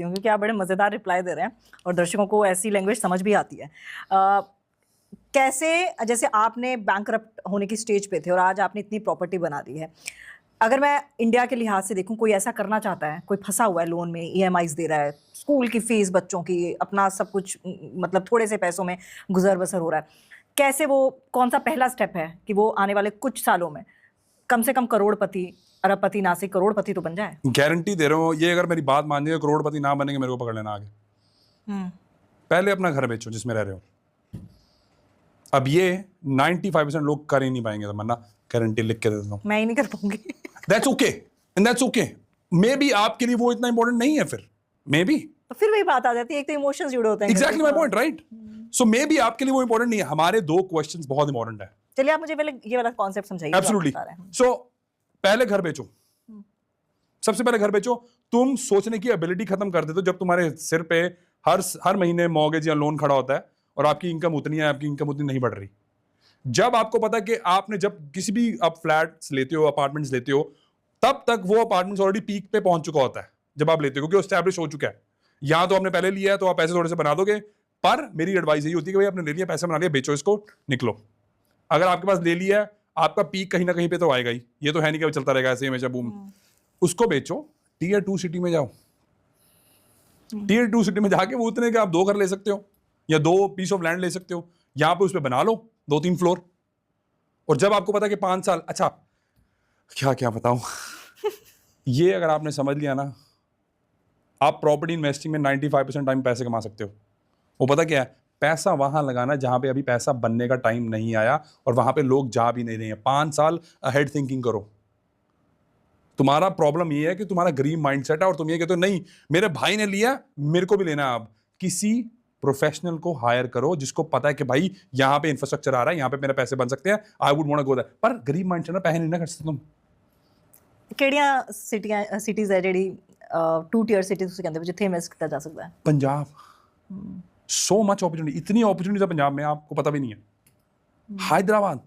हूँ क्योंकि आप बड़े मज़ेदार रिप्लाई दे रहे हैं और दर्शकों को ऐसी लैंग्वेज समझ भी आती है। कैसे, जैसे आपने बैंकरप्ट होने की स्टेज पे थे और आज आपने इतनी प्रॉपर्टी बना दी है, अगर मैं इंडिया के लिहाज से देखूं, कोई ऐसा करना चाहता है, कोई फंसा हुआ है लोन में, ईएमआईज दे रहा है, स्कूल की फीस बच्चों की, अपना सब कुछ मतलब थोड़े से पैसों में गुजर बसर हो रहा है, कैसे वो, कौन सा पहला स्टेप है कि वो आने वाले कुछ सालों में कम से कम करोड़पति, अरबपति ना से करोड़पति तो बन जाए? गारंटी दे रहा हूँ, ये अगर मेरी बात मान जाएगा करोड़पति ना बनेंगे, मेरे को पकड़ लेना आगे। पहले अपना घर बेचो जिसमें रह रहे हो। अब ये 95% लोग कर ही नहीं पाएंगे, तो मन्ना गारंटी लिख के दे देता हूँ। मैं ही नहीं कर पाऊंगी। That's okay, and that's okay. May be आपके लिए वो इतना इंपॉर्टेंट नहीं है, फिर मे बी तो फिर वही बात आ जाती है, एक तो इमोशंस जुड़े होते हैं। Exactly my point, right? So may be आपके लिए वो इंपॉर्टेंट नहीं है। हमारे दो क्वेश्चंस बहुत इंपॉर्टेंट है। चलिए आप मुझे पहले ये वाला कॉन्सेप्ट समझाइए। एब्सोल्युटली। सो पहले घर बेचो, सबसे पहले घर बेचो। तुम सोचने की एबिलिटी खत्म कर देते हो जब तुम्हारे सिर पे हर महीने मॉर्गेज या लोन खड़ा होता है और आपकी इनकम उतनी है, आपकी इनकम उतनी नहीं बढ़ रही। जब आपको पता है कि आपने जब किसी भी आप फ्लैट्स लेते हो, अपार्टमेंट्स लेते हो, तब तक वो अपार्टमेंट्स ऑलरेडी पीक पे पहुंच चुका होता है जब आप लेते हो, क्योंकि एस्टैब्लिश हो चुका है। यहाँ तो आपने पहले लिया है तो आप पैसे थोड़े से बना दोगे, पर मेरी एडवाइस यही होती है कि भाई आपने ले लिया, पैसे बना लिया, बेचो इसको, निकलो। अगर आपके पास ले लिया है, आपका पीक कहीं ना कहीं पे तो आएगा ही, ये तो है नहीं कि चलता रहेगा ऐसे हमेशा बूम। उसको बेचो, टीयर 2 सिटी में जाओ। टीयर 2 सिटी में जाके वो उतने के आप 2 घर ले सकते हो या 2 पीस ऑफ लैंड ले सकते हो, यहाँ पे उस पर बना लो 2-3 फ्लोर। और जब आपको पता है कि 5 साल, अच्छा क्या क्या बताऊं ये अगर आपने समझ लिया ना, आप प्रॉपर्टी इन्वेस्टिंग में 95% टाइम पैसे कमा सकते हो। वो पता क्या है, पैसा वहां लगाना जहां पे अभी पैसा बनने का टाइम नहीं आया और वहां पे लोग जा भी नहीं रहे हैं। 5 साल अहेड थिंकिंग करो। तुम्हारा प्रॉब्लम ये है कि तुम्हारा गरीब माइंडसेट है और तुम ये कहते हो नहीं मेरे भाई ने लिया, मेरे को भी लेना है। अब किसी प्रोफेशनल को हायर करो जिसको पता है कि भाई यहाँ पे इंफ्रास्ट्रक्चर आ रहा है, यहाँ पे मेरे पैसे बन सकते हैं, I would want to go there. पर गरीब माइंडसेट में पैसे नहीं ना कर सकते तुम। ਕਿਹੜੀਆਂ सिटीज है ਜਿਹੜੀ 2 टियर सिटीज ਤੁਸੀਂ ਕਹਿੰਦੇ ਹੋ ਜਿੱਥੇ ਇਨਵੈਸਟ ਕੀਤਾ ਜਾ ਸਕਦਾ है? पंजाब, सो मच अपॉर्चुनिटी, इतनी अपॉर्चुनिटी है पंजाब में, आपको पता भी नहीं है। हैदराबाद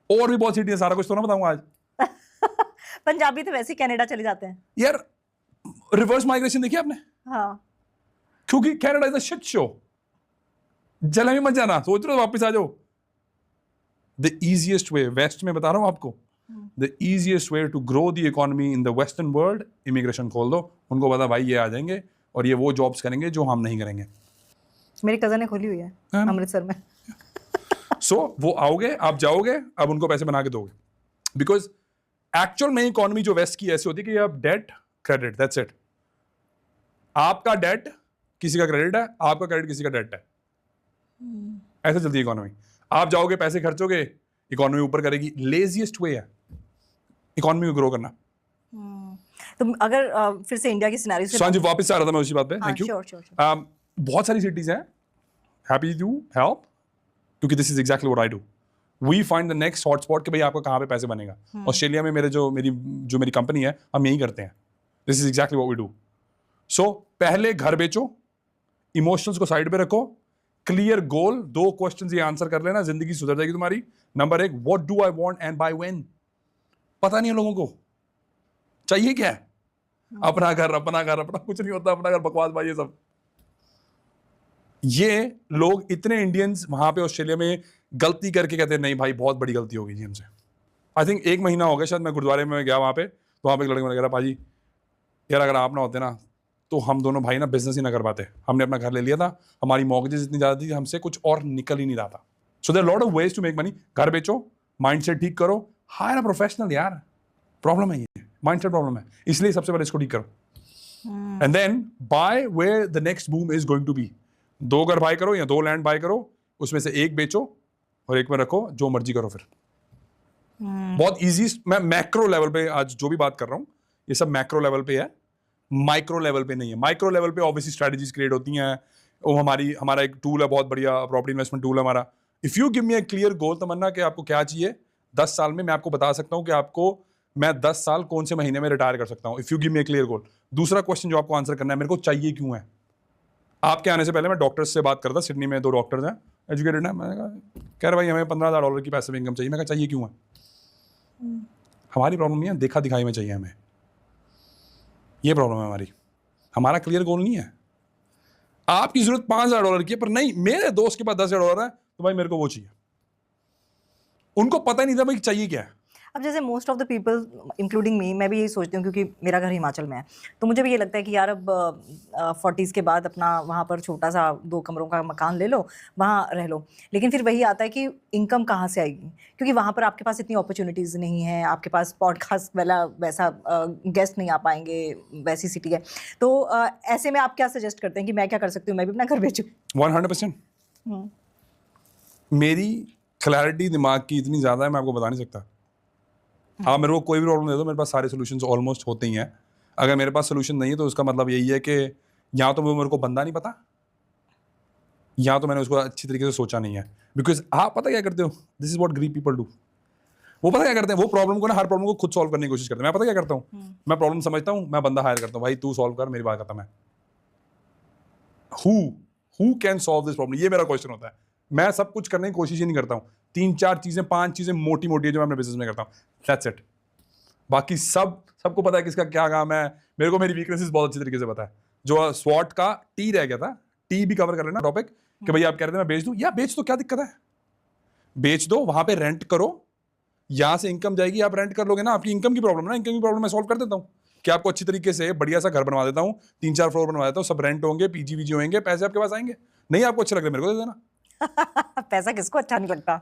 और भी बहुत सिटी है, सारा कुछ तो ना बताऊंगा आज। पंजाबी तो वैसे ही कनाडा चले जाते हैं यार। रिवर्स माइग्रेशन देखी आपने? हाँ। क्योंकि Canada is a shit show. जला में मत जाना, सोच रहे हो वापस आ जाओ। द इजीएस्ट वे, वेस्ट में बता रहा हूं आपको, the easiest way to grow the economy in the western world, immigration खोल दो। उनको पता भाई ये आ जाएंगे और ये वो जॉब्स करेंगे जो हम नहीं करेंगे। मेरी कजन ने खोली हुई है अमृतसर में। सो वो आओगे, आप जाओगे, अब उनको पैसे बना के दोगे। बिकॉज एक्चुअल में इकोनॉमी जो वेस्ट की ऐसी होती है कि आप डेट क्रेडिट, दैट्स इट। आपका डेट किसी का क्रेडिट है, आपका क्रेडिट किसी का डेट है। ऐसे चलती है इकोनॉमी। आप जाओगे, पैसे खर्चोगे, इकोनॉमी ऊपर करेगी। लेजीएस्ट वे है इकोनॉमी को ग्रो करना। तो अगर फिर से इंडिया की सिनेरियो से जी वापस आ रहा था मैं उसी बात पे। Thank you. बहुत सारी सिटीज हैं, हैप्पी टू हेल्प, क्योंकि this is exactly what I do. We find the next hotspot कि भाई आपका कहाँ पे पैसे बनेगा। ऑस्ट्रेलिया में मेरी कंपनी है, हम यही करते हैं। This is exactly what we do. So पहले घर बेचो, इमोशंस को साइड पे रखो, क्लियर गोल, 2 क्वेश्चंस ये आंसर कर लेना, जिंदगी सुधर जाएगी तुम्हारी। Number 1, what do I want and by when. पता नहीं है लोगों को चाहिए क्या है। अपना घर, अपना कुछ नहीं होता। अपना घर बकवास भाई, ये सब। ये लोग इतने इंडियंस वहां पे ऑस्ट्रेलिया में गलती करके कहते हैं नहीं भाई बहुत बड़ी गलती हो गई जी हमसे। आई थिंक 1 महीना हो गया शायद, मैं गुरुद्वारे में गया वहां पे, तो वहां पे एक लड़के ने कहा भाजी यार अगर आप ना होते ना तो हम दोनों भाई ना बिजनेस ही ना कर पाते। हमने अपना घर ले लिया था, हमारी मॉर्गेजेस इतनी ज़्यादा थी, हमसे कुछ और निकल ही नहीं रहा था। So there lot of ways to make money. घर बेचो, माइंडसेट ठीक करो, हायर अ प्रोफेशनल। यार प्रॉब्लम है ये, माइंडसेट प्रॉब्लम है, इसलिए सबसे पहले इसको ठीक करो। And then buy where the next boom is going to be. 2 घर बाय करो या 2 लैंड बाय करो, उसमें से 1 बेचो और 1 में रखो, जो मर्जी करो फिर। बहुत ईजी। मैं मैक्रो लेवल पे आज जो भी बात कर रहा हूँ ये सब मैक्रो लेवल पे है, माइक्रो लेवल पे नहीं है। माइक्रो लेवल पे ऑब्वियसली स्ट्रेटजीज क्रिएट होती हैं। वो हमारा एक टूल है, बहुत बढ़िया प्रॉपर्टी इन्वेस्टमेंट टूल है हमारा। If you give me a clear goal तमन्ना कि आपको क्या चाहिए 10 साल में, मैं आपको बता सकता हूँ कि आपको मैं 10 साल कौन से महीने में रिटायर कर सकता हूँ। If you give me a clear गोल। दूसरा क्वेश्चन जो आपको आंसर करना है, मेरे को चाहिए क्यों है। आपके आने से पहले मैं डॉक्टर्स से बात करता, सिडनी में 2 डॉक्टर्स हैं, एजुकेटेड हैं। मैंने कह रहे भाई हमें $15,000 की पैसिव इनकम चाहिए। मैं कहा चाहिए क्यों है। हमारी प्रॉब्लम नहीं है, देखा दिखाई में चाहिए हमें, ये प्रॉब्लम है हमारी। हमारा क्लियर गोल नहीं है। आपकी जरूरत $5,000 की है, पर नहीं, मेरे दोस्त के पास $10,000 है तो भाई मेरे को वो चाहिए। उनको पता ही नहीं था भाई चाहिए क्या है। अब जैसे most of the people including me, मैं भी यही सोचती हूँ क्योंकि मेरा घर हिमाचल में है, तो मुझे भी ये लगता है कि यार अब 40s के बाद अपना वहाँ पर छोटा सा 2 कमरों का मकान ले लो, वहाँ रह लो। लेकिन फिर वही आता है कि इनकम कहाँ से आएगी, क्योंकि वहाँ पर आपके पास इतनी अपॉर्चुनिटीज़ नहीं है, आपके पास पॉडकास्ट वाला वैसा गेस्ट नहीं आ पाएंगे, वैसी सिटी है। तो ऐसे में आप क्या सजेस्ट करते हैं कि मैं क्या कर सकती हूँ, मैं भी अपना घर बेचूँ? 100%। मेरी क्लैरिटी दिमाग की इतनी ज़्यादा है, मैं आपको बता नहीं सकता। आप मेरे को कोई भी प्रॉब्लम दे दो, मेरे पास सारे सॉल्यूशंस ऑलमोस्ट होते ही हैं। अगर मेरे पास सॉल्यूशन नहीं है तो उसका मतलब यही है कि या तो वो मेरे को बंदा नहीं पता, या तो मैंने उसको अच्छी तरीके से सोचा नहीं है। बिकॉज आप पता क्या करते हो, this is what Greek people do. वो पता क्या करते हैं, वो प्रॉब्लम को ना, हर प्रॉब्लम को खुद सॉल्व करने की कोशिश करते हैं। मैं पता क्या करता हूँ, मैं प्रॉब्लम समझता हूँ, मैं बंदा हायर करता हूँ, भाई तू सॉल्व कर, मेरी बात खत्म है। Who can solve this problem, ये मेरा क्वेश्चन होता है। मैं सब कुछ करने की कोशिश ही नहीं करता हूँ। 3-4 चीजें 5 चीजें मोटी मोटी है जो मैं अपने बिजनेस में करता हूँ, दैट्स इट। बाकी सबको पता है किसका क्या काम है। मेरे को मेरी वीकनेसेस बहुत अच्छी तरीके से पता है। जो स्वॉट का टी रह गया था, टी भी कवर कर लेना टॉपिक, कि भाई आप कह रहे थे मैं बेच दूं, या बेच दो, क्या दिक्कत है, बेच दो, वहां पे रेंट करो, यहां से इनकम जाएगी, आप रेंट कर लोगे ना। आपकी इनकम की प्रॉब्लम ना, इनकम की प्रॉब्लम मैं सॉल्व कर देता हूँ कि आपको अच्छी तरीके से बढ़िया सा घर बनवा देता हूँ, 3-4 फ्लोर बनवा देता हूँ, सब रेंट होंगे, पीजी वीजी होंगे, पैसे आपके पास आएंगे। नहीं आपको अच्छे लग रहे, मेरे को दे देना। पैसा किसको अच्छा नहीं लगता।